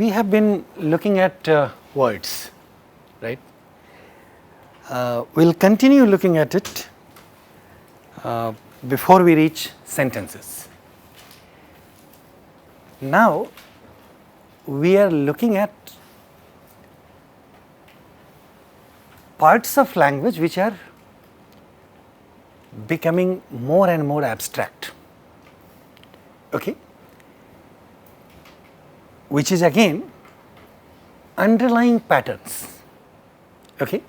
we have been looking at words, right? We'll continue looking at it before we reach sentences. Now, we are looking at parts of language which are becoming more and more abstract, okay? Which is again underlying patterns, okay?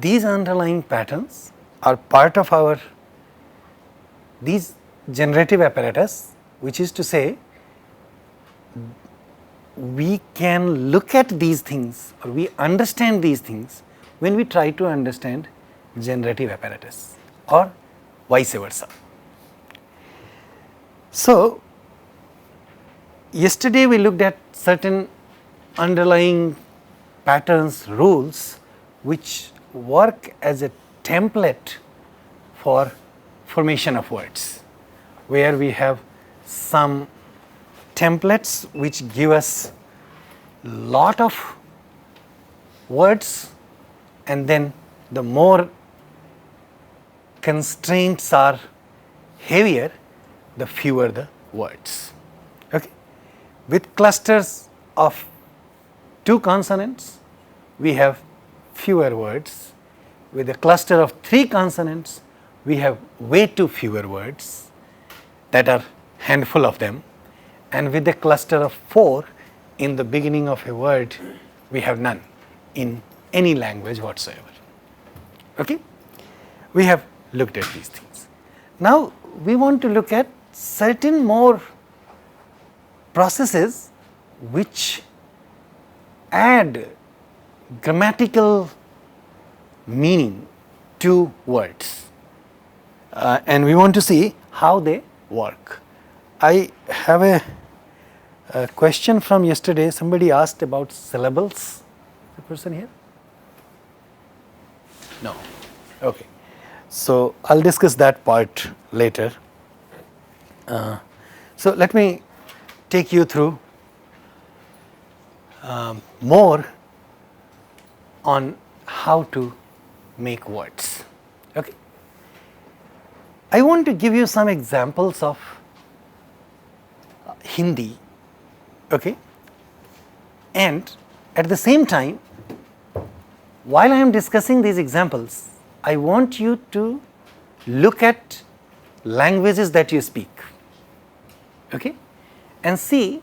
These underlying patterns are part of our these generative apparatus, which is to say we can look at these things or we understand these things when we try to understand generative apparatus or vice versa. So, yesterday we looked at certain underlying patterns, rules which work as a template for formation of words, where we have some templates which give us lot of words, and then the more constraints are heavier, the fewer the words, okay? With clusters of 2 consonants, we have fewer words. With a cluster of 3 consonants, we have way too fewer words, that are handful of them, and with a cluster of 4 in the beginning of a word, we have none in any language whatsoever, okay? We have looked at these things. Now, we want to look at certain more processes which add grammatical meaning to words, and we want to see how they work. I have a question from yesterday. Somebody asked about syllables. The person here? No. Okay. So, I will discuss that part later. So, let me take you through more on how to make words, okay? I want to give you some examples of Hindi, okay? And at the same time, while I am discussing these examples, I want you to look at languages that you speak, okay? And see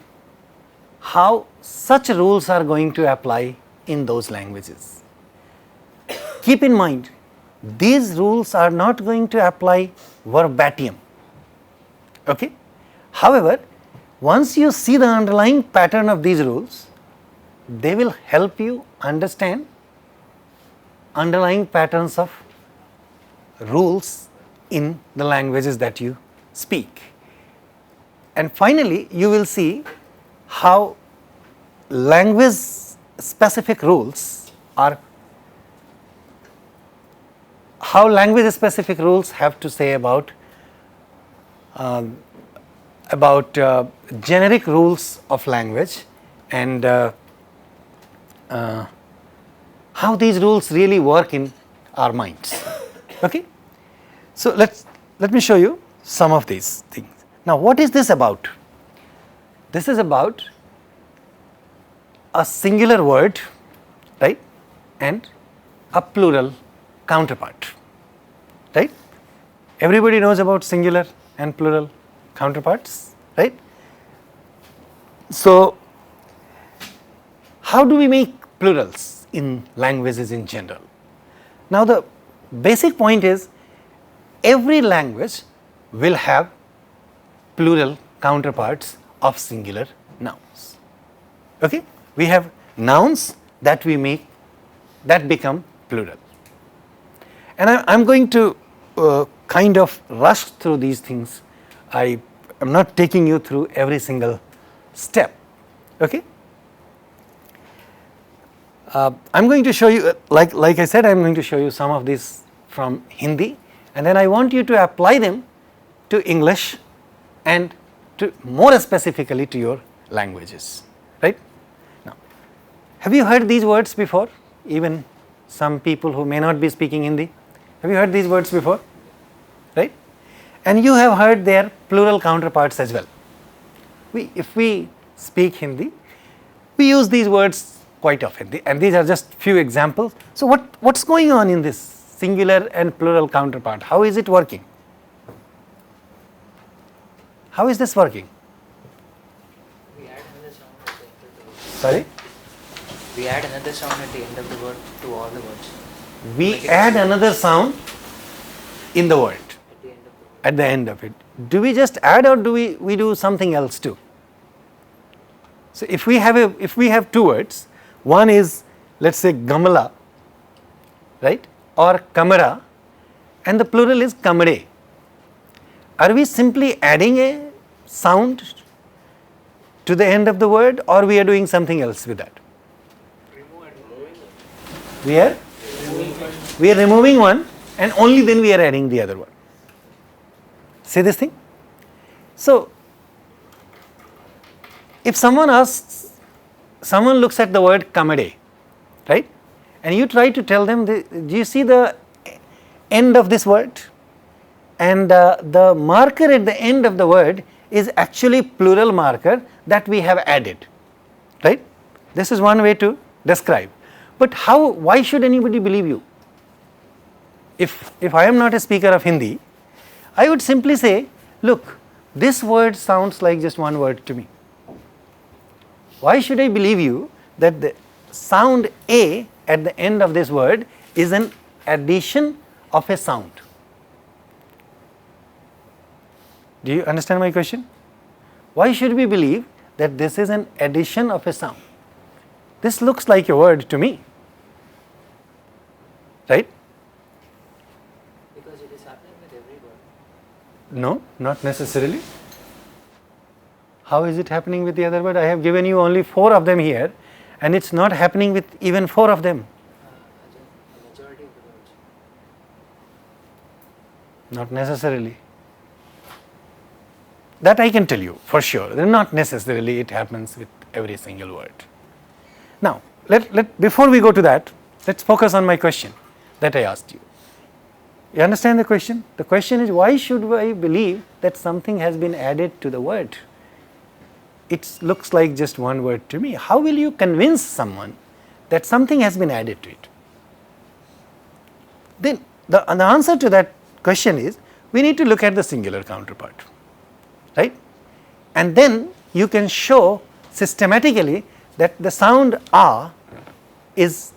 how such rules are going to apply in those languages. Keep in mind, these rules are not going to apply verbatim, okay? However, once you see the underlying pattern of these rules, they will help you understand underlying patterns of rules in the languages that you speak. And finally, you will see how language specific rules have to say about generic rules of language, and how these rules really work in our minds, okay? So, let me show you some of these things. Now, what is this about? This is about a singular word, right, and a plural counterpart, right? Everybody knows about singular and plural counterparts, right? So, how do we make plurals in languages in general? Now, the basic point is every language will have plural counterparts of singular nouns, okay? We have nouns that we make that become plural, and I am going to kind of rush through these things. I am not taking you through every single step, okay? I am going to show you, like I said, I am going to show you some of these from Hindi, and then I want you to apply them to English and to more specifically to your languages, right? Have you heard these words before? Even some people who may not be speaking Hindi, have you heard these words before? Right? And you have heard their plural counterparts as well. If we speak Hindi, we use these words quite often, and these are just few examples. So what's going on in this singular and plural counterpart? How is it working? How is this working? We add another sound at the end of the word. Sorry? We add another sound at the end of the word to all the words. We add another sound in the word, At the end of the word. at the end of it. Do we just add, or do we do something else too? So if we have two words, one is, let's say, gamala, right, or kamara, and the plural is kamare. Are we simply adding a sound to the end of the word, or we are doing something else with that? We are removing one, and only then we are adding the other one. See this thing? So if someone looks at the word kamade, right, and you try to tell them, do you see the end of this word? And the marker at the end of the word is actually plural marker that we have added, right? This is one way to describe. But why should anybody believe you? If I am not a speaker of Hindi, I would simply say, look, this word sounds like just one word to me. Why should I believe you that the sound A at the end of this word is an addition of a sound? Do you understand my question? Why should we believe that this is an addition of a sound? This looks like a word to me, right? Because it is happening with every word. No, not necessarily. How is it happening with the other word? I have given you only 4 of them here, and it's not happening with even 4 of them. A majority of the words. Not necessarily. That I can tell you for sure. Not necessarily it happens with every single word. Now, before we go to that, let's focus on my question that I asked you. You understand the question? The question is, why should I believe that something has been added to the word? It looks like just one word to me. How will you convince someone that something has been added to it? Then the answer to that question is, we need to look at the singular counterpart, right? And then you can show systematically that the sound A is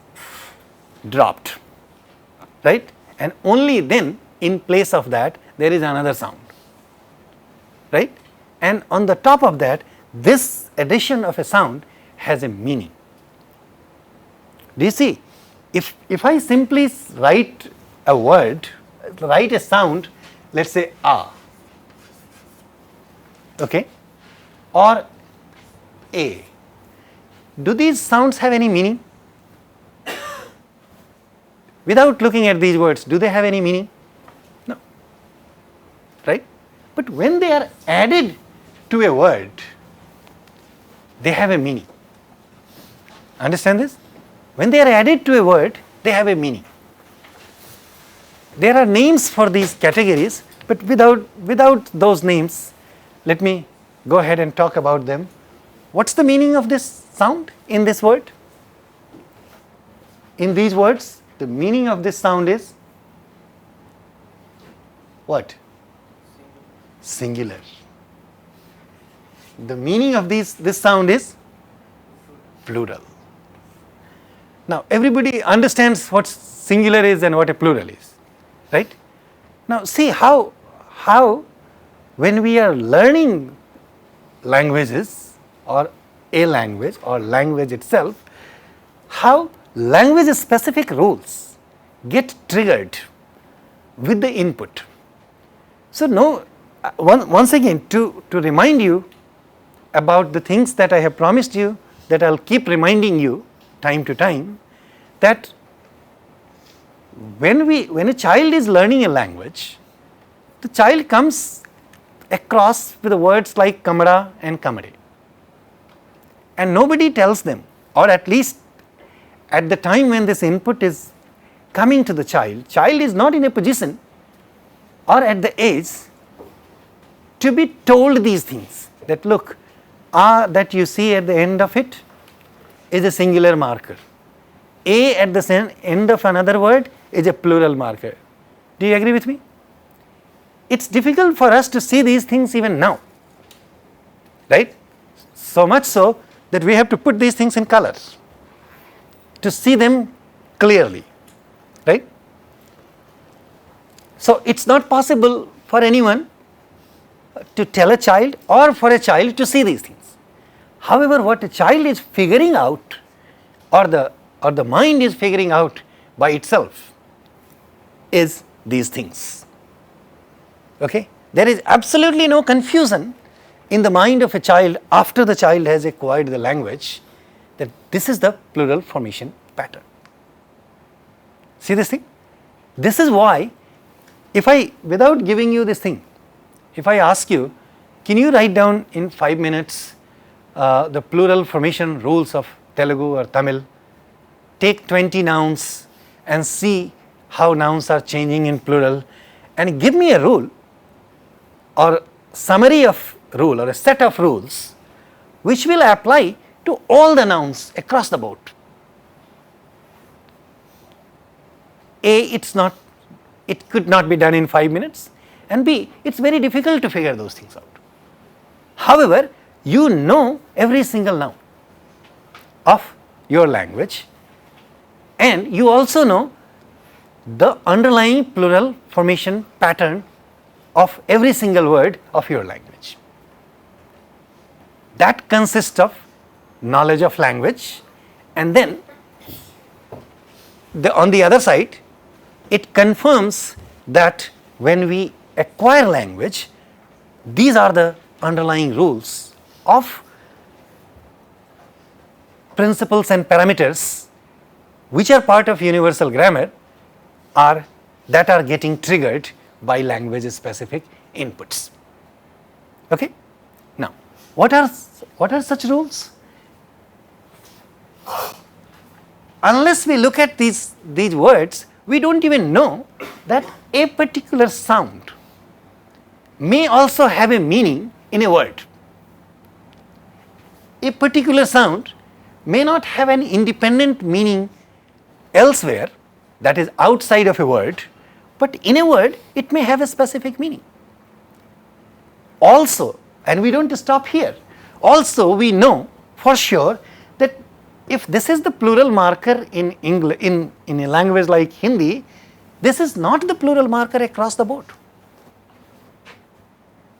dropped, right? And only then, in place of that, there is another sound, right? And on the top of that, this addition of a sound has a meaning. Do you see? If I simply write a word, write a sound, let's say A, okay, or A, do these sounds have any meaning? Without looking at these words, do they have any meaning? No, right? But when they are added to a word, they have a meaning. Understand this? When they are added to a word, they have a meaning. There are names for these categories, but without those names, let me go ahead and talk about them. What's the meaning of this sound in this word? In these words, the meaning of this sound is what? Singular. The meaning of this sound is plural. Now everybody understands what singular is and what a plural is, right? Now see how when we are learning languages or a language or language itself, how language specific rules get triggered with the input. So once again, to remind you about the things that I have promised you, that I'll keep reminding you time to time, that when a child is learning a language, the child comes across with the words like kamara and kamare, and nobody tells them, or at least at the time when this input is coming to the child, child is not in a position or at the age to be told these things, that look, that you see at the end of it is a singular marker. A at the end of another word is a plural marker. Do you agree with me? It's difficult for us to see these things even now, right? So much so that we have to put these things in colors to see them clearly, right? So it's not possible for anyone to tell a child or for a child to see these things. However, what a child is figuring out, or the mind is figuring out by itself, is these things. Okay? There is absolutely no confusion in the mind of a child after the child has acquired the language that this is the plural formation pattern. See this thing? This is why, if I, without giving you this thing, if I ask you, can you write down in 5 minutes the plural formation rules of Telugu or Tamil? Take 20 nouns and see how nouns are changing in plural, and give me a rule or summary of rule or a set of rules which will apply to all the nouns across the board. A, it could not be done in 5 minutes, and B, it's very difficult to figure those things out. However, you know every single noun of your language, and you also know the underlying plural formation pattern of every single word of your language. That consists of knowledge of language, and then on the other side, it confirms that when we acquire language, these are the underlying rules of principles and parameters which are part of universal grammar that are getting triggered by language specific inputs. Okay? Now, what are such rules? Unless we look at these words, we don't even know that a particular sound may also have a meaning in a word. A particular sound may not have an independent meaning elsewhere, that is outside of a word, but in a word it may have a specific meaning. Also, and we don't stop here, also we know for sure that if this is the plural marker in English, in a language like Hindi, this is not the plural marker across the board.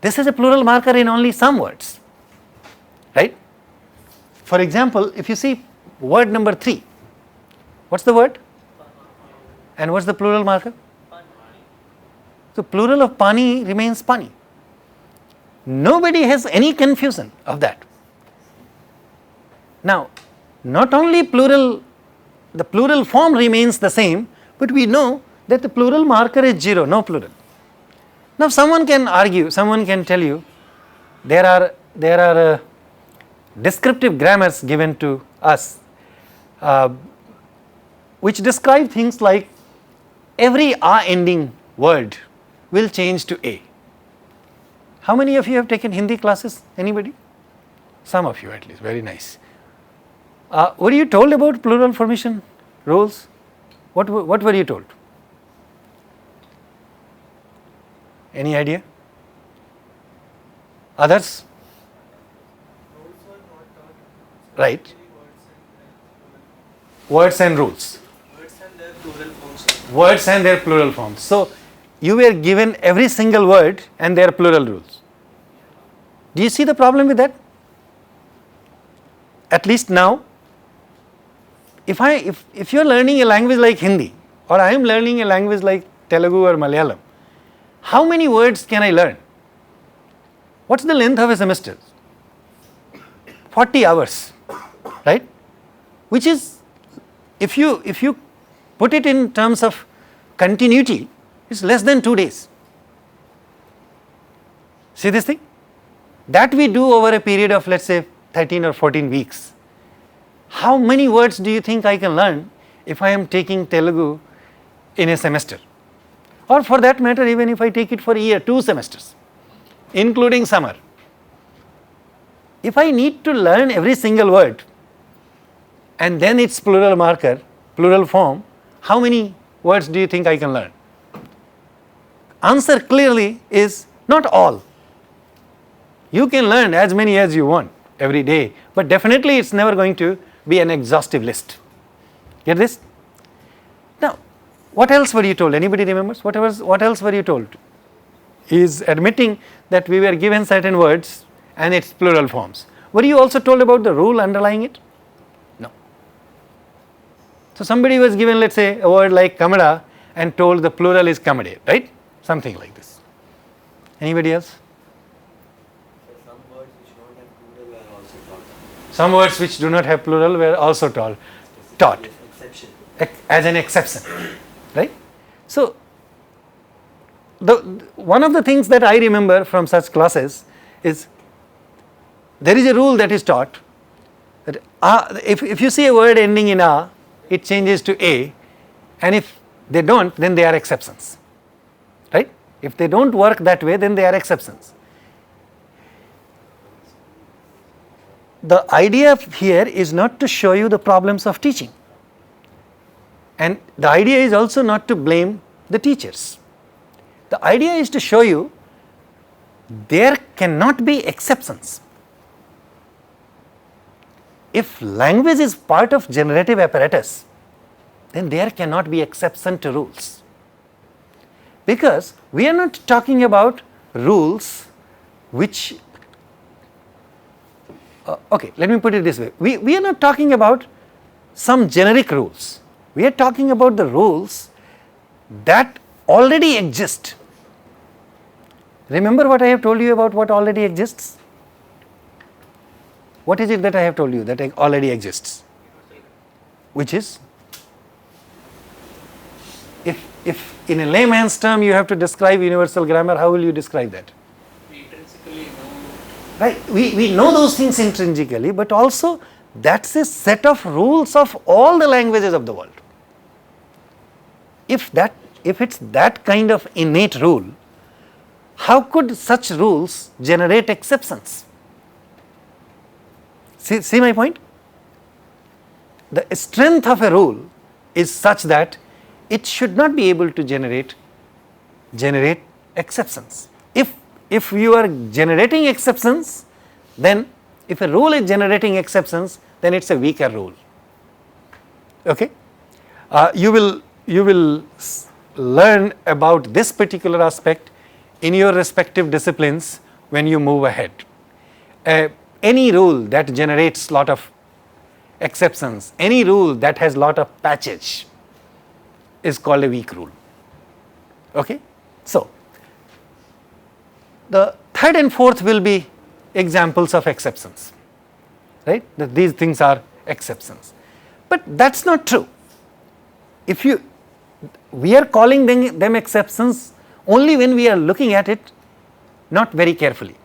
This is a plural marker in only some words, right? For example, if you see word number 3, what's the word? And what's the plural marker? So plural of pani remains pani. Nobody has any confusion of that. Now, not only the plural form remains the same, but we know that the plural marker is 0, no plural. Now, someone can argue, someone can tell you there are descriptive grammars given to us which describe things like every a ending word will change to a. How many of you have taken Hindi classes? Anybody? Some of you at least, very nice. Were you told about plural formation rules? What were you told? Any idea? Others? Right. Words and rules. Words and their plural forms. Words and their plural forms. So, you were given every single word and their plural rules. Do you see the problem with that? At least now, if you are learning a language like Hindi, or I am learning a language like Telugu or Malayalam, how many words can I learn? What's the length of a semester? 40 hours, right? Which is, if you put it in terms of continuity, it's less than 2 days. See this thing? That we do over a period of, let's say, 13 or 14 weeks. how many words do you think I can learn if I am taking Telugu in a semester? Or for that matter, even if I take it for a year, 2 semesters, including summer. If I need to learn every single word and then its plural marker, plural form, how many words do you think I can learn? Answer clearly is not all. You can learn as many as you want every day, but definitely it's never going to be an exhaustive list. Get this? Now, what else were you told? Anybody remembers? What else were you told? He is admitting that we were given certain words and its plural forms. Were you also told about the rule underlying it? No. So somebody was given, let's say, a word like kamada and told the plural is kamade, right? Something like this. Anybody else? Some words which do not have plural were also taught as an exception, right? So, one of the things that I remember from such classes is there is a rule that is taught that if you see a word ending in a, it changes to a, and if they don't, then they are exceptions, right? If they don't work that way, then they are exceptions. The idea here is not to show you the problems of teaching, and the idea is also not to blame the teachers. The idea is to show you there cannot be exceptions. If language is part of generative apparatus, then there cannot be exception to rules, because we are not talking about rules which okay, let me put it this way. We are not talking about some generic rules. We are talking about the rules that already exist. Remember what I have told you about what already exists? What is it that I have told you that already exists? Which is, if in a layman's term you have to describe universal grammar, how will you describe that? Right, we know those things intrinsically, but also that's a set of rules of all the languages of the world. If it's that kind of innate rule, how could such rules generate exceptions? See my point? The strength of a rule is such that it should not be able to generate exceptions. If you are generating exceptions, then if a rule is generating exceptions, then it's a weaker rule. Okay? You will learn about this particular aspect in your respective disciplines when you move ahead. Any rule that generates lot of exceptions, any rule that has lot of patchage is called a weak rule. Okay? So, the third and fourth will be examples of exceptions, right? That these things are exceptions. But that's not true. We are calling them exceptions only when we are looking at it not very carefully.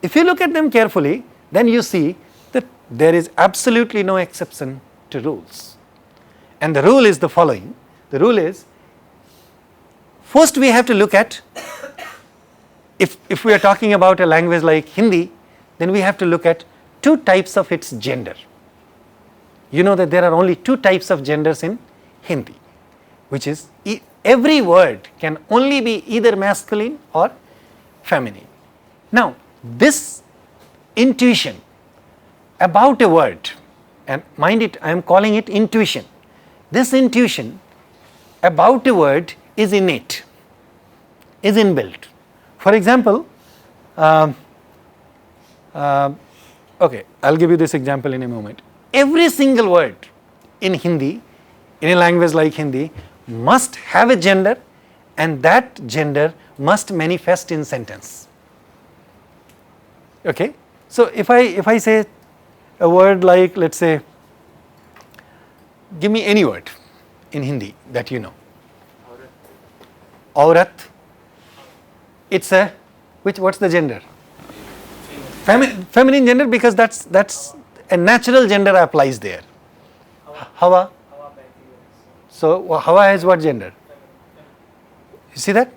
If you look at them carefully, then you see that there is absolutely no exception to rules. And the rule is the following. The rule is, first we have to look at, if we are talking about a language like Hindi, then we have to look at 2 types of its gender. You know that there are only 2 types of genders in Hindi, which is every word can only be either masculine or feminine. Now, this intuition about a word, and mind it, I am calling it intuition. This intuition about a word is innate, is inbuilt. For example, okay, I'll give you this example in a moment. Every single word in Hindi, in a language like Hindi, must have a gender, and that gender must manifest in sentence. Okay? So if I say a word like, let's say, give me any word in Hindi that you know. Aurat. It's what's the gender? Feminine gender, because that's a natural gender applies there. Hawa. So Hawa has what gender? You see that?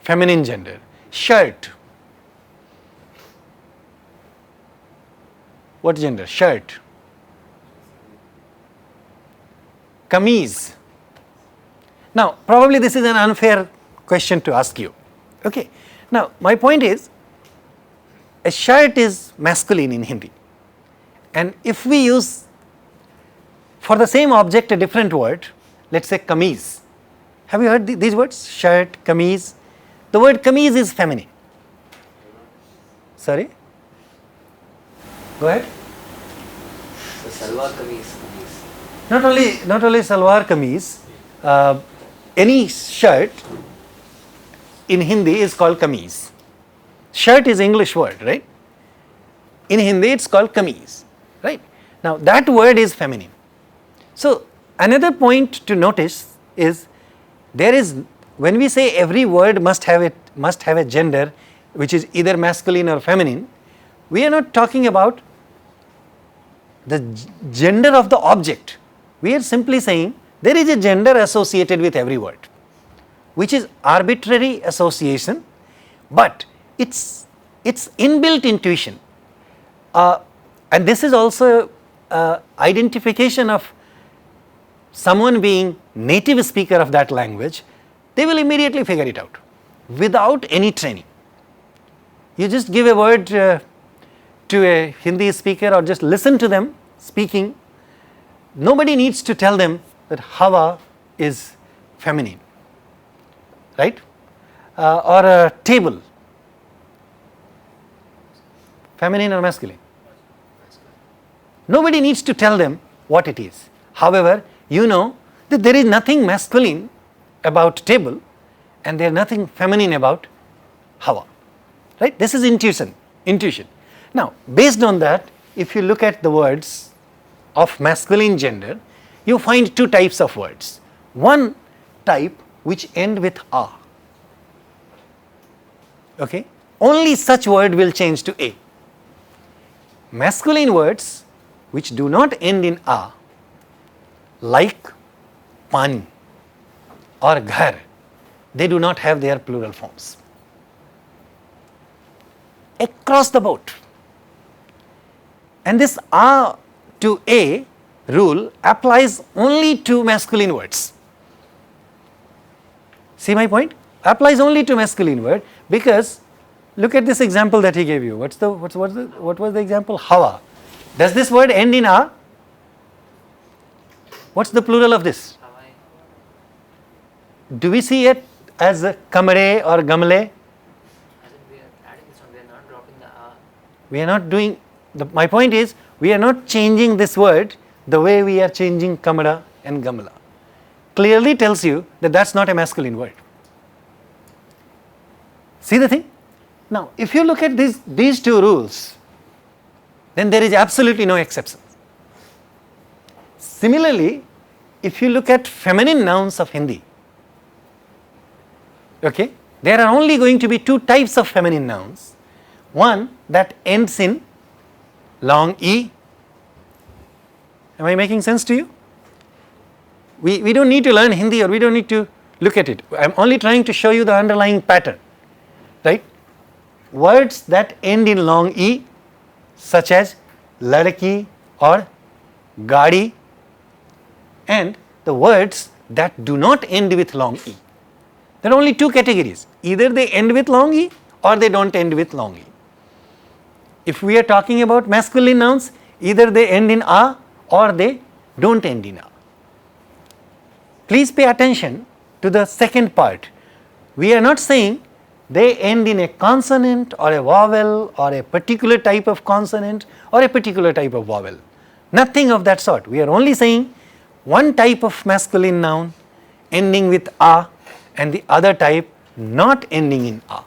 Feminine gender. Shirt. What gender? Shirt. Kameez. Now, probably this is an unfair question to ask you. Okay. Now, my point is, a shirt is masculine in Hindi. And if we use for the same object a different word, let's say kameez. Have you heard these words? Shirt, kameez. The word kameez is feminine. Sorry? Go ahead. So salwar kameez. Not only salwar kameez, any shirt in Hindi is called kameez. Shirt is English word, right? In Hindi it's called kameez, right? Now that word is feminine. So another point to notice is there is, when we say every word must have a gender which is either masculine or feminine, we are not talking about the gender of the object. We are simply saying there is a gender associated with every word, which is arbitrary association, but it's inbuilt intuition. And this is also identification of someone being native speaker of that language. They will immediately figure it out without any training. You just give a word to a Hindi speaker or just listen to them speaking. Nobody needs to tell them that Hawa is feminine, right? Or a table, feminine or masculine. Nobody needs to tell them what it is. However, you know that there is nothing masculine about table and there is nothing feminine about Hawa, right? This is intuition. Now, based on that, if you look at the words of masculine gender, you find two types of words. One type which end with a. Okay? Only such word will change to a. Masculine words which do not end in a, like pani or ghar, they do not have their plural forms. Across the board. And this a to a rule applies only to masculine words. See my point? Applies only to masculine word, because look at this example that he gave you. What was the example? Hawa. Does this word end in a? What's the plural of this? Do we see it as kamre or gamle? We are adding this one, we are not dropping the a. We are not doing, my point is, we are not changing this word the way we are changing kamra and gamla. Clearly tells you that that's not a masculine word. See the thing? Now, if you look at these two rules, then there is absolutely no exception. Similarly, if you look at feminine nouns of Hindi, okay, there are only going to be two types of feminine nouns. One that ends in long E. Am I making sense to you? We don't need to learn Hindi, or we don't need to look at it. I am only trying to show you the underlying pattern, right? Words that end in long E, such as ladki or gadi, and the words that do not end with long E. There are only two categories. Either they end with long E or they don't end with long E. If we are talking about masculine nouns, either they end in a or they don't end in a. Please pay attention to the second part. We are not saying they end in a consonant or a vowel or a particular type of consonant or a particular type of vowel. Nothing of that sort. We are only saying one type of masculine noun ending with a and the other type not ending in a.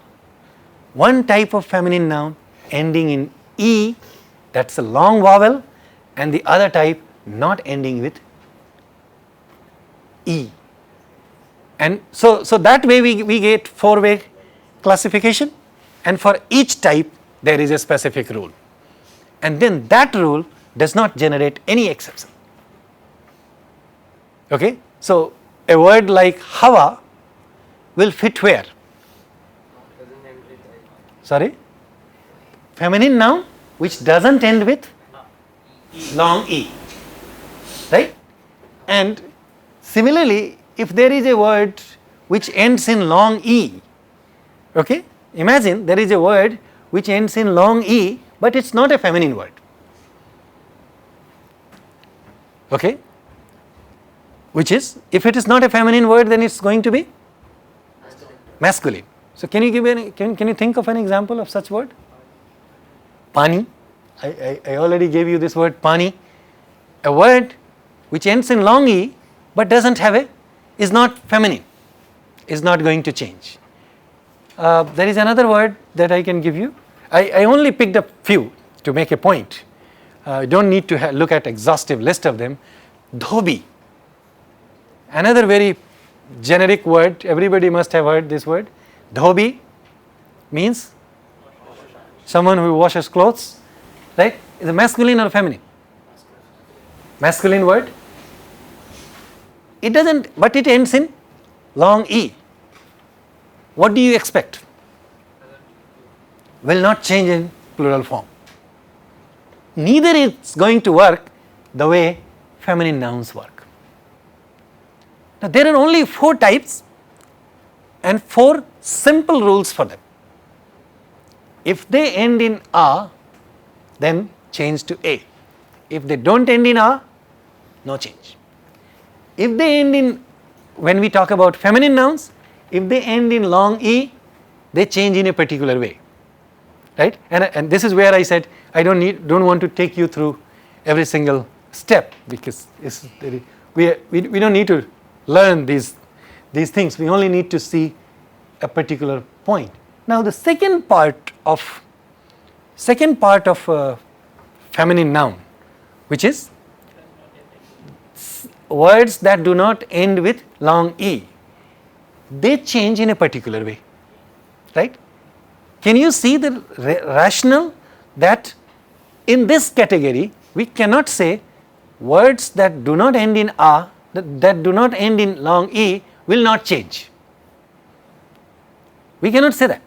One type of feminine noun ending in E, that's a long vowel, and the other type not ending with E. And so that way we get four-way classification, and for each type there is a specific rule. And then that rule does not generate any exception. Okay? So, a word like Hawa will fit where? Sorry? Feminine noun which doesn't end with long E, right? And similarly, if there is a word which ends in long E, okay? Imagine there is a word which ends in long E, but it's not a feminine word. Okay? Which is, if it is not a feminine word, then it's going to be masculine. So can you give any, can you think of an example of such word? Pani. I already gave you this word pani. A word which ends in long E but doesn't have a, is not feminine, is not going to change. There is another word that I can give you. I only picked up few to make a point. You don't need to look at exhaustive list of them. Dhobi. Another very generic word, everybody must have heard this word. Dhobi means someone who washes clothes, right? Is it masculine or feminine? Masculine word. It doesn't, but it ends in long E. What do you expect? Will not change in plural form. Neither it's going to work the way feminine nouns work. Now there are only 4 types and 4 simple rules for them. If they end in A, then change to A. If they don't end in A, no change. If they end in, when we talk about feminine nouns, if they end in long E, they change in a particular way, right? And this is where I said I don't want to take you through every single step, because we don't need to learn these things. We only need to see a particular point. Now the second part of feminine noun, which is words that do not end with long E, they change in a particular way, right? Can you see the rationale that in this category we cannot say words that do not end in A, that do not end in long E will not change? We cannot say that,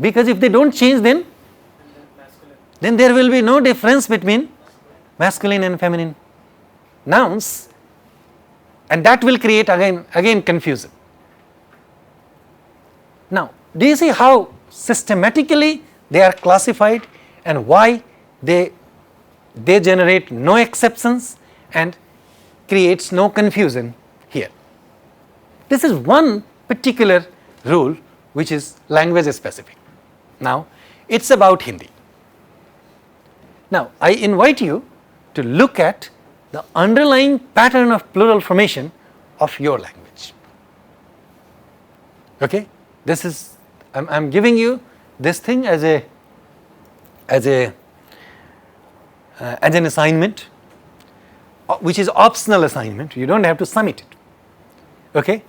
because if they don't change, then there will be no difference between masculine and feminine nouns, and that will create again confusion. Now, do you see how systematically they are classified and why they generate no exceptions and creates no confusion here? This is one particular rule which is language specific. Now, it's about Hindi. Now, I invite you to look at the underlying pattern of plural formation of your language. Okay? This is, I'm giving you this thing as an assignment, which is optional assignment. You don't have to submit it. Okay?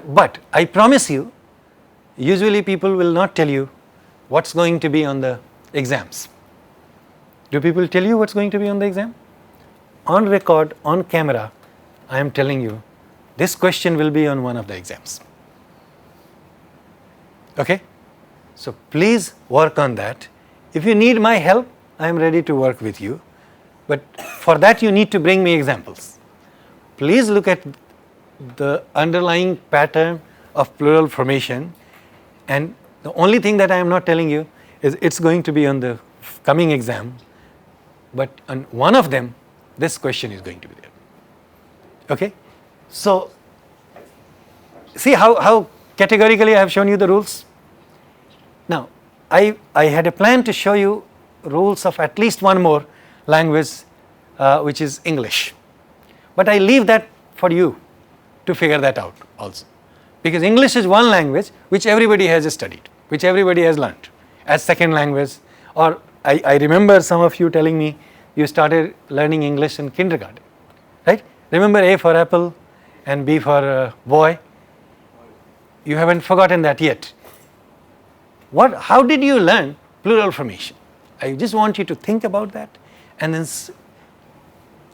But I promise you, usually people will not tell you what's going to be on the exams. Do people tell you what's going to be on the exam? On record, on camera, I am telling you, this question will be on one of the exams. Okay? So please work on that. If you need my help, I am ready to work with you. But for that you need to bring me examples. Please look at the underlying pattern of plural formation, and the only thing that I am not telling you is it's going to be on the coming exam, but on one of them this question is going to be there. Okay? So see how categorically I have shown you the rules. Now I had a plan to show you rules of at least one more language, which is English, but I leave that for you to figure that out also, because English is one language which everybody has studied, which everybody has learned as second language. Or I remember some of you telling me you started learning English in kindergarten, right? Remember A for apple and B for boy? You haven't forgotten that yet. How did you learn plural formation? I just want you to think about that and then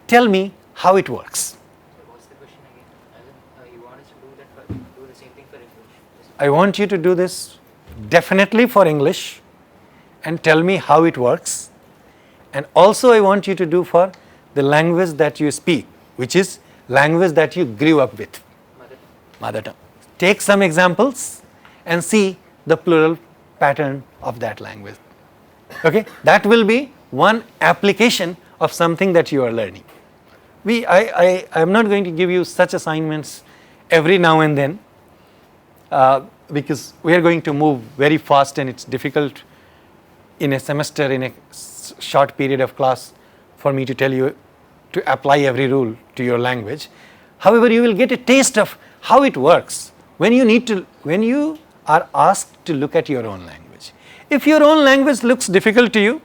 tell me how it works. So what's the question again? As in, you want us to do the same thing for English? I want you to do this definitely for English and tell me how it works. And also I want you to do for the language that you speak, which is language that you grew up with. Mother tongue. Take some examples and see the plural pattern of that language. Okay, that will be one application of something that you are learning. I am not going to give you such assignments every now and then because we are going to move very fast and it's difficult in a semester, in a short period of class, for me to tell you to apply every rule to your language. However, you will get a taste of how it works when you are asked to look at your own language. If your own language looks difficult to you,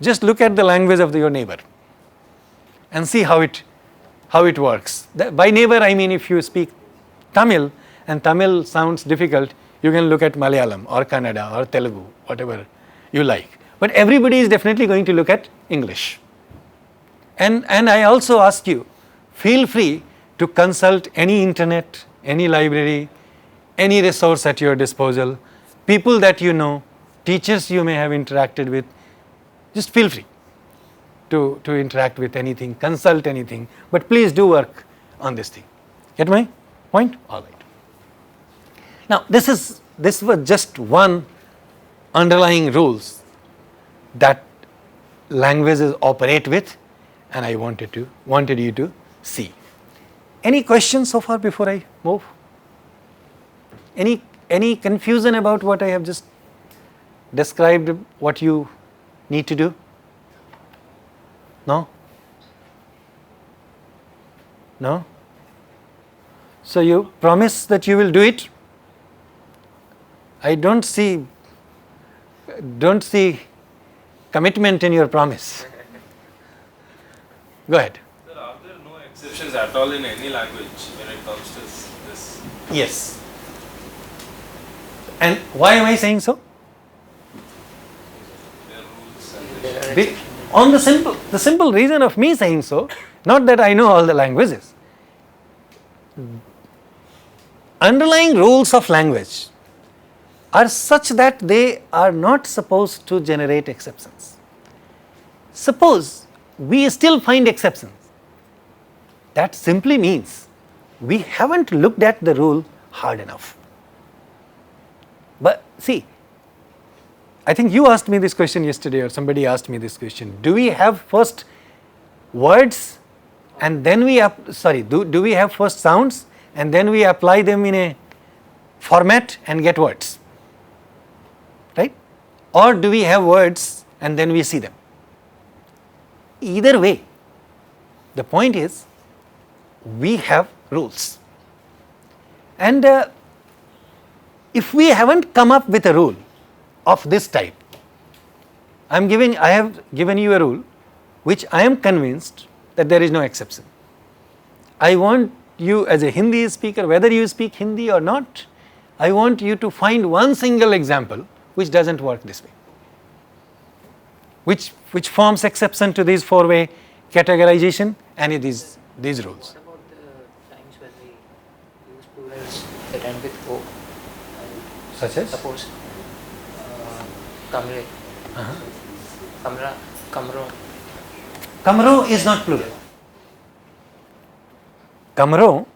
just look at the language of your neighbor and see how it works. By neighbor, I mean if you speak Tamil and Tamil sounds difficult, you can look at Malayalam or Kannada or Telugu, whatever you like. But everybody is definitely going to look at English. And I also ask you, feel free to consult any internet, any library, any resource at your disposal, people that you know, teachers you may have interacted with. Just feel free to interact with anything, consult anything, but please do work on this thing. Get my point? All right. Now this was just one underlying rules that languages operate with, and I wanted you to see. Any questions so far before I move? Any confusion about what I have just described, what you need to do? No? No? So you promise that you will do it? I don't see commitment in your promise. Go ahead. Sir, are there no exceptions at all in any language when it comes to this? Yes. And why am I saying so? There are rules and There are Be- exceptions. on the simple reason of me saying so, not that I know all the languages. Underlying rules of language are such that they are not supposed to generate exceptions. Suppose we still find exceptions. That simply means we haven't looked at the rule hard enough. But see, I think you asked me this question yesterday, or somebody asked me this question. Do we have first words and then do we have first sounds and then we apply them in a format and get words? Right? Or do we have words and then we see them? Either way, the point is we have rules. And if we haven't come up with a rule of this type, I have given you a rule which I am convinced that there is no exception. I want you as a Hindi speaker, whether you speak Hindi or not, I want you to find one single example which doesn't work this way, which forms exception to this four-way categorization and these rules. What about the times when we use plurals that end with O? Such as? Suppose Kamre, Kamra, Kamro. Kamro is not plural. Kamro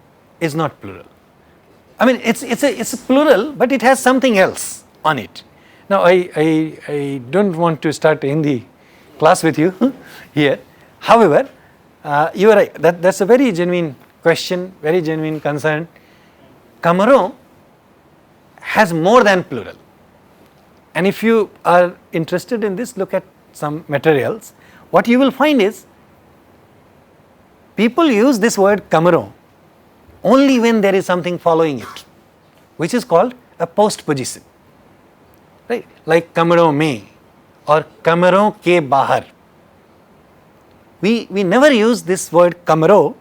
is not plural. I mean, it's a plural, but it has something else on it. Now, I don't want to start in the class with you here. However, you are right. That's a very genuine question, very genuine concern. Kamro has more than plural. And if you are interested in this, look at some materials. What you will find is people use this word kamro only when there is something following it, which is called a postposition. Right? Like kamro mein or kamro ke bahar. We never use this word kamro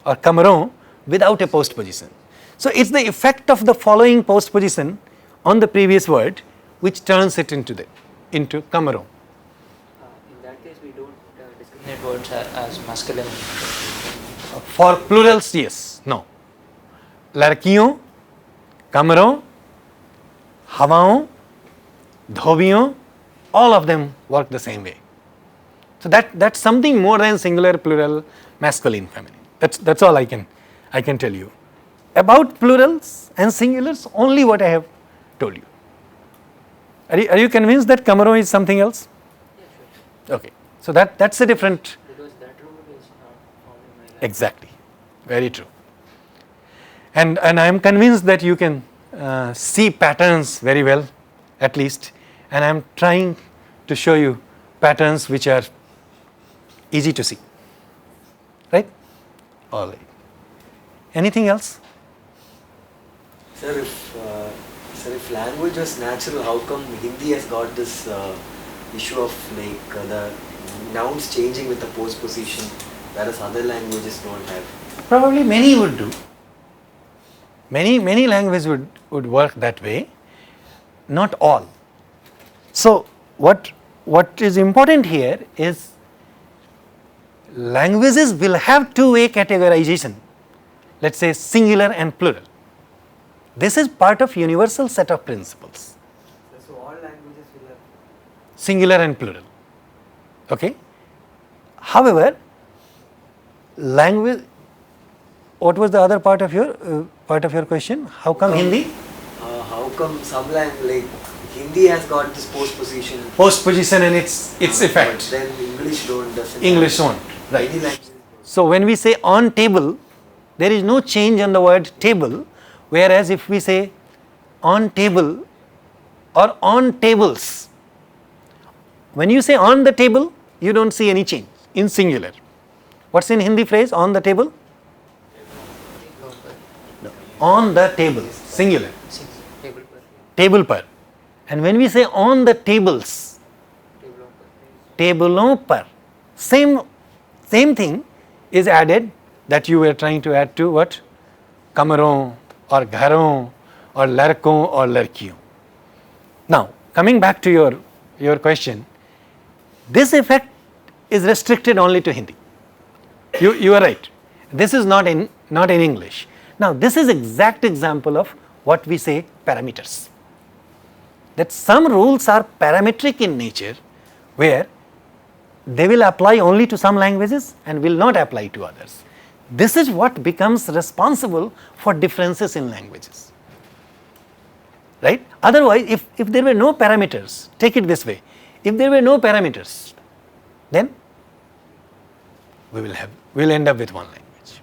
or kamro without a postposition. So it's the effect of the following postposition on the previous word which turns it into kamro. In that case, we don't discuss words as masculine? For plurals, yes. No. लड़कियों, कमरों, हवाओं, धोबियों, all of them work the same way. So that's something more than singular, plural, masculine, feminine. That's all I can tell you. About plurals and singulars, only what I have told you. Are you convinced that kamaro is something else? Yeah, sure. Okay. So that's a different. Because that rule is not found in my language. Exactly. Very true. And I am convinced that you can see patterns very well, at least. And I am trying to show you patterns which are easy to see. Right? All right. Anything else? Sir, if language was natural, how come Hindi has got this issue of the nouns changing with the postposition, whereas other languages don't have? Probably many would do. Many languages would work that way, not all. So what is important here is languages will have two-way categorization, let's say singular and plural. This is part of universal set of principles. So all languages will have. Singular and plural. Okay. However, language. What was the other part of your question? How come Hindi? How come some like Hindi has got this postposition? Postposition and its effect. But then English doesn't. English won't. Right. Many languages. So when we say on table, there is no change on the word table. Whereas if we say on table or on tables, when you say on the table, you don't see any change in singular. What's in Hindi phrase on the table? No. On the table, singular. Table per. Table per. And when we say on the tables, tablon per, same thing is added that you were trying to add to what? Kamaron or gharon or ladkon or ladkiyon. Now coming back to your question, this effect is restricted only to Hindi. You are right. This is not in English. Now this is exact example of what we say parameters. That some rules are parametric in nature, where they will apply only to some languages and will not apply to others. This is what becomes responsible for differences in languages. Right? Otherwise, if there were no parameters, take it this way, if there were no parameters, then we will end up with one language.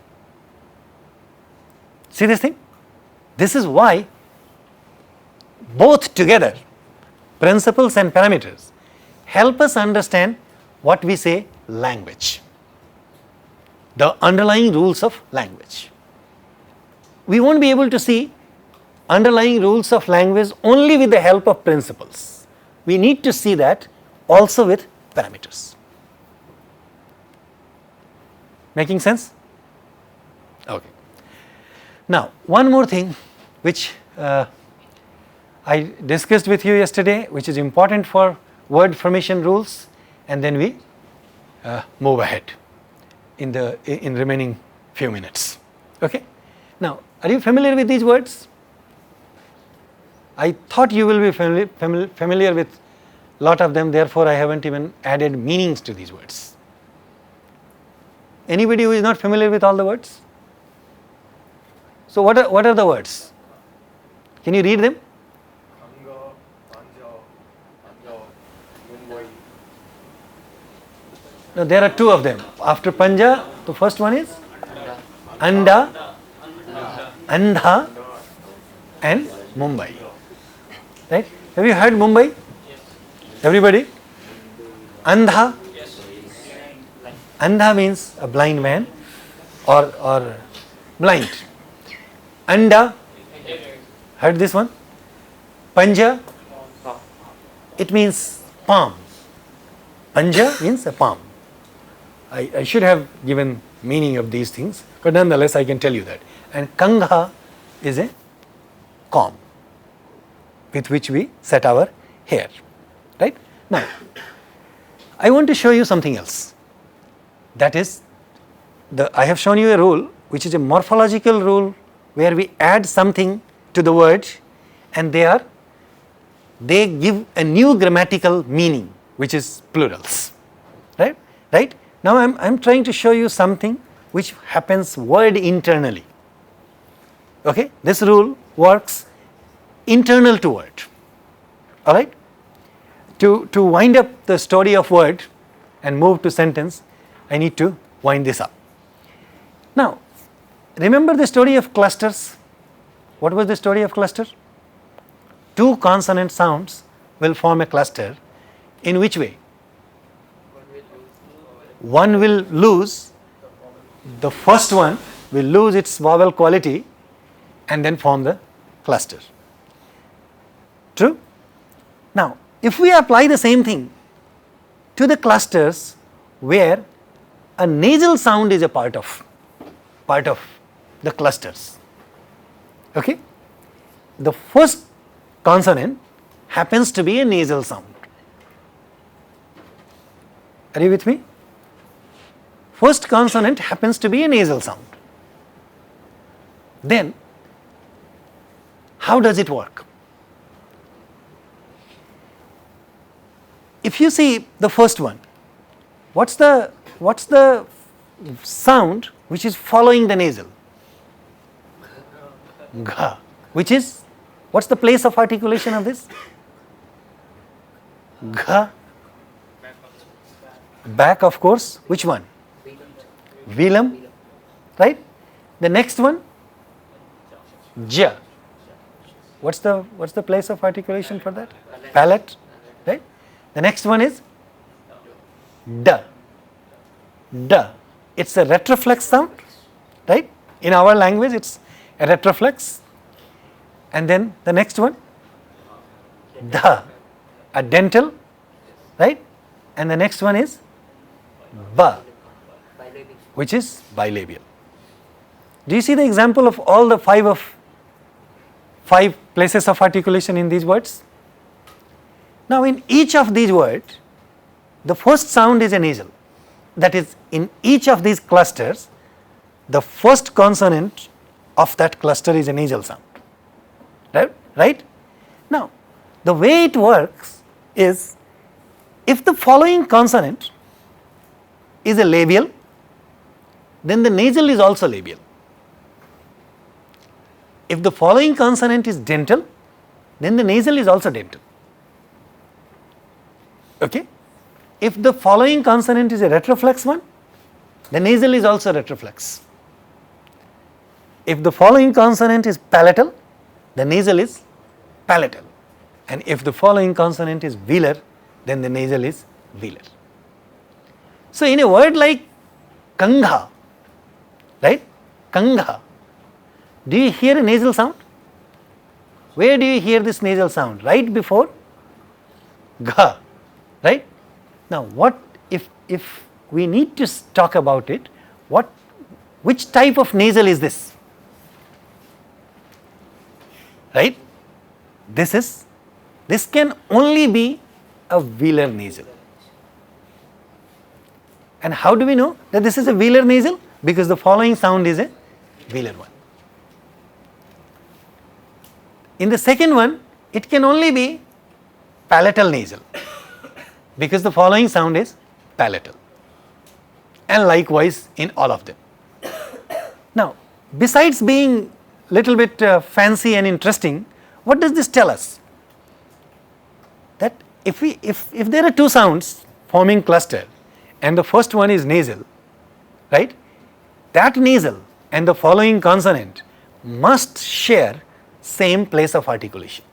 See this thing? This is why both together, principles and parameters, help us understand what we say language, the underlying rules of language. We won't be able to see underlying rules of language only with the help of principles. We need to see that also with parameters. Making sense? Okay. Now, one more thing which I discussed with you yesterday, which is important for word formation rules, and then we move ahead in remaining few minutes. Okay. Now, are you familiar with these words? I thought you will be familiar with lot of them, therefore I haven't even added meanings to these words. Anybody who is not familiar with all the words? So what are the words? Can you read them? No, there are two of them. After Panja, the first one is Anda, Andha and Mumbai. Right? Have you heard Mumbai? Everybody? Andha? Andha means a blind man or blind. Anda? Heard this one? Panja? It means palm. Panja means a palm. I should have given meaning of these things, but nonetheless I can tell you that. And Kangha is a comb with which we set our hair. Right? Now, I want to show you something else. That is, I have shown you a rule which is a morphological rule where we add something to the word and they give a new grammatical meaning, which is plurals. Right? Now I'm trying to show you something which happens word internally. Okay? This rule works internal to word. All right? To wind up the story of word and move to sentence, I need to wind this up. Now, remember the story of clusters? What was the story of cluster? Two consonant sounds will form a cluster. In which way? One will lose, the first one will lose its vowel quality and then form the cluster. True? Now, if we apply the same thing to the clusters where a nasal sound is a part of the clusters. Okay? The first consonant happens to be a nasal sound. Are you with me? First consonant happens to be a nasal sound. Then, how does it work? If you see the first one, what's the sound which is following the nasal? Gha. Which is, what's the place of articulation of this? Gha. Back, of course. Which one? Velam. Right? The next one? Ja. What's the place of articulation for that? Palate. Right? The next one is da. Da. It's a retroflex sound, right? In our language, it's a retroflex. And then the next one, da, a dental, right? And the next one is ba, which is bilabial. Do you see the example of all the five places of articulation in these words? Now, in each of these words, the first sound is a nasal. That is, in each of these clusters, the first consonant of that cluster is a nasal sound. Right? Now, the way it works is, if the following consonant is a labial, then the nasal is also labial. If the following consonant is dental, then the nasal is also dental. Okay? If the following consonant is a retroflex one, the nasal is also retroflex. If the following consonant is palatal, the nasal is palatal. And if the following consonant is velar, then the nasal is velar. So, in a word like kangha, right? Kangha, do you hear a nasal sound? Where do you hear this nasal sound? Right before gha, right? Now, what if we need to talk about it, which type of nasal is this? Right? This can only be a velar nasal. And how do we know that this is a velar nasal? Because the following sound is a velar one. In the second one, it can only be palatal nasal, because the following sound is palatal, and likewise in all of them. Now, besides being little bit fancy and interesting, what does this tell us? That if there are two sounds forming cluster and the first one is nasal, right? That nasal and the following consonant must share same place of articulation.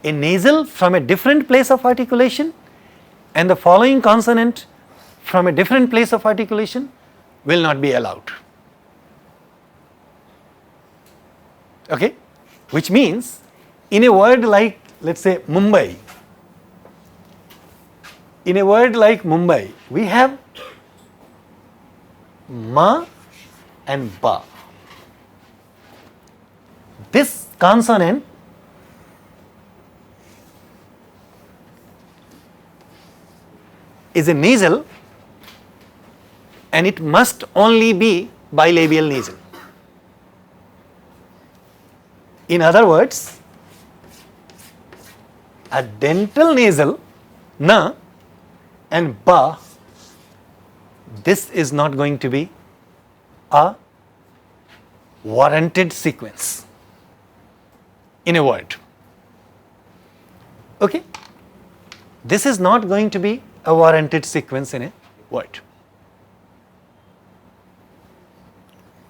A nasal from a different place of articulation and the following consonant from a different place of articulation will not be allowed. Okay? Which means, in a word like, let's say, Mumbai, in a word like Mumbai, we have ma and ba. This consonant is a nasal and it must only be bilabial nasal. In other words, a dental nasal na and ba, this is not going to be a warranted sequence in a word. Okay? This is not going to be a warranted sequence in a word.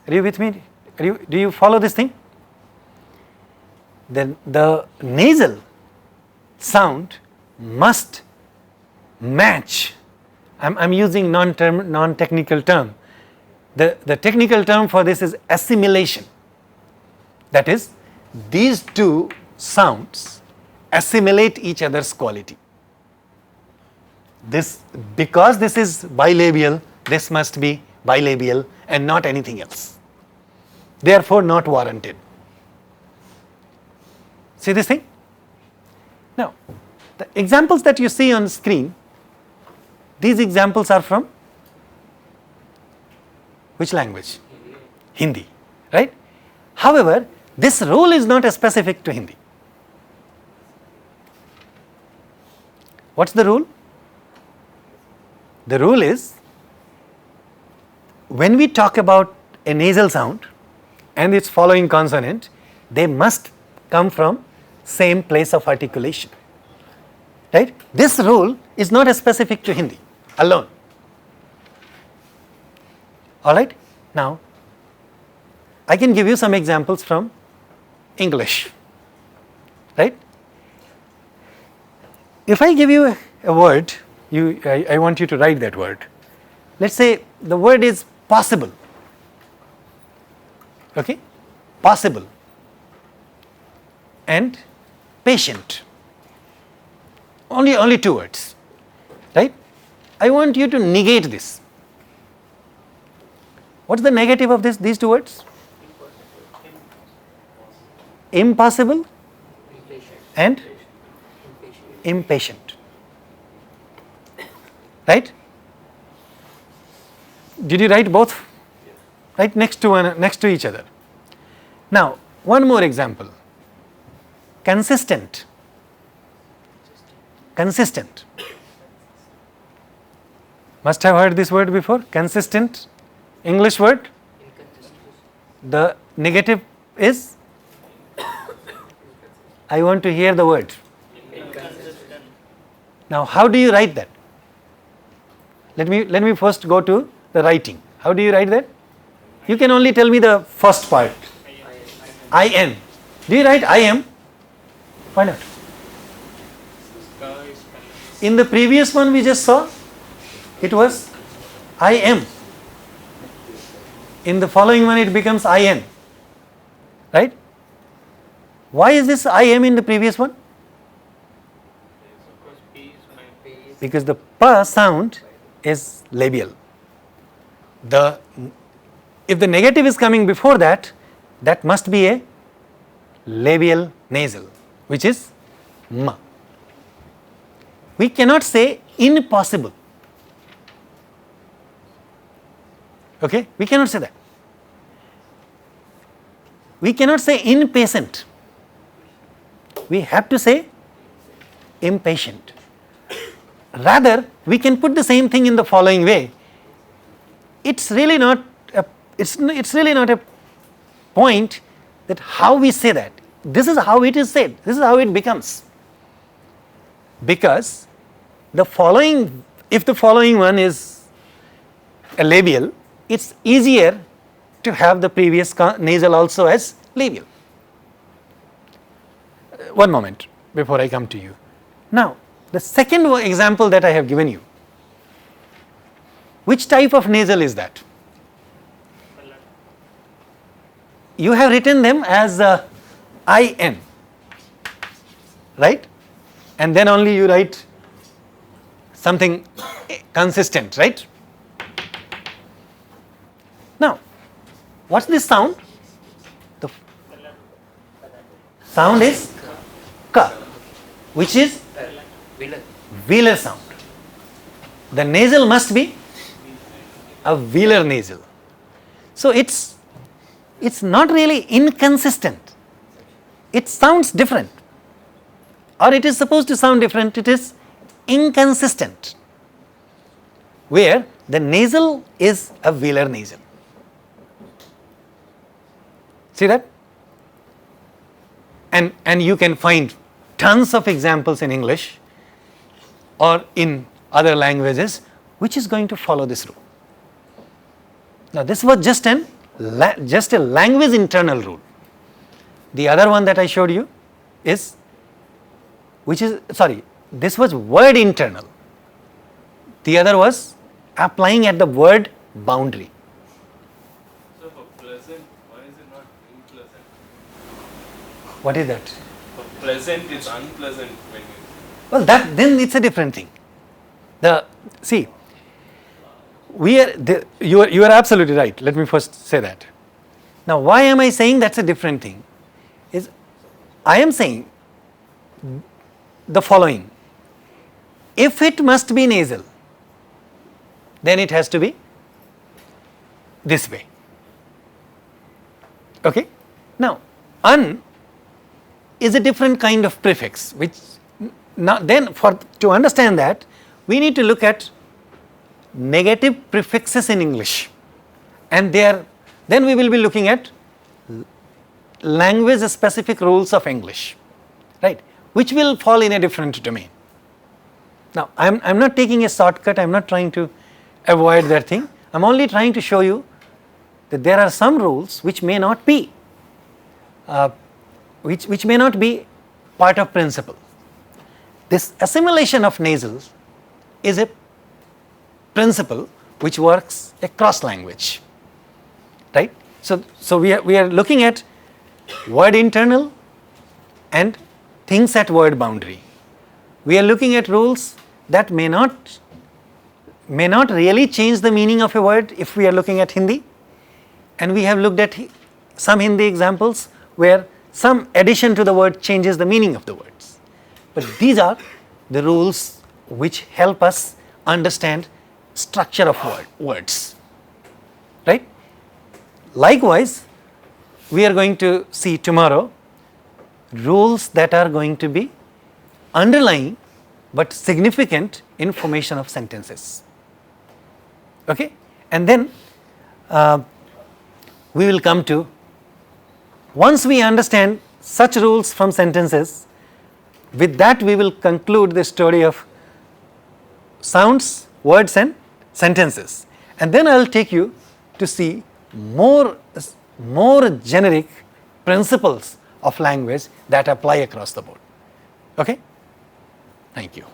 Are you with me? Do you follow this thing? Then the nasal sound must match. I'm using non-technical term. The technical term for this is assimilation. That is, these two sounds assimilate each other's quality. Because this is bilabial, this must be bilabial and not anything else. Therefore, not warranted. See this thing? Now, the examples that you see on screen, these examples are from which language? Hindi, right? However, this rule is not specific to Hindi. What's the rule? The rule is, when we talk about a nasal sound and its following consonant, they must come from same place of articulation, right? This rule is not specific to Hindi alone. All right? Now, I can give you some examples from English, right? If I give you a word, I want you to write that word. Let's say the word is possible. Okay? Possible and patient. Only two words, right? I want you to negate this. What's the negative of these two words? Impossible and impatient. Right? Did you write both? Right next to each other. Now, one more example. Consistent. Consistent. Must have heard this word before. Consistent. English word. The negative is? I want to hear the word. Now, how do you write that? Let me first go to the writing. How do you write that? You can only tell me the first part. I-N. Do you write I-M? Why not? In the previous one we just saw, it was I-M. In the following one it becomes I-N. Right? Why is this I-M in the previous one? Because the pa sound is labial. If the negative is coming before that, that must be a labial nasal, which is ma. We cannot say impossible. Okay? We cannot say that. We cannot say impatient. We have to say impatient. Rather, we can put the same thing in the following way. It's really not a point that how we say that. This is how it is said. This is how it becomes. Because if the following one is a labial, it's easier to have the previous nasal also as labial. One moment before I come to you. Now, the second example that I have given you, which type of nasal is that? You have written them as I-N, right? And then only you write something consistent, right? Now, what's this sound? The sound is ka, which is velar sound. the nasal must be a velar nasal. So it's not really inconsistent. It sounds different, or it is supposed to sound different. It is inconsistent, where the nasal is a velar nasal. See that? And you can find tons of examples in English or in other languages which is going to follow this rule. Now this was just a language internal rule. The other one that I showed you is, this was word internal. The other was applying at the word boundary. So for pleasant, why is it not unpleasant? What is that? For pleasant, it's unpleasant when you. Well, then it's a different thing. You are absolutely right. Let me first say that. Now, why am I saying that's a different thing? Is I am saying the following: if it must be nasal, then it has to be this way. Okay? Now, un is a different kind of prefix, which now then to understand that, we need to look at negative prefixes in English, and then we will be looking at language specific rules of English, right, which will fall in a different domain. Now, I am not taking a shortcut, I am not trying to avoid that thing, I am only trying to show you that there are some rules which may not be which may not be part of principle. This assimilation of nasals is a principle which works across language, right? So we are looking at word internal and things at word boundary. We are looking at rules that may not really change the meaning of a word if we are looking at Hindi, and we have looked at some Hindi examples where some addition to the word changes the meaning of the words. But these are the rules which help us understand structure of words, right? Likewise, we are going to see tomorrow rules that are going to be underlying but significant in formation of sentences. Okay? And then we will come to, once we understand such rules from sentences, with that we will conclude the story of sounds, words and sentences. And then I will take you to see more generic principles of language that apply across the board. Okay? Thank you.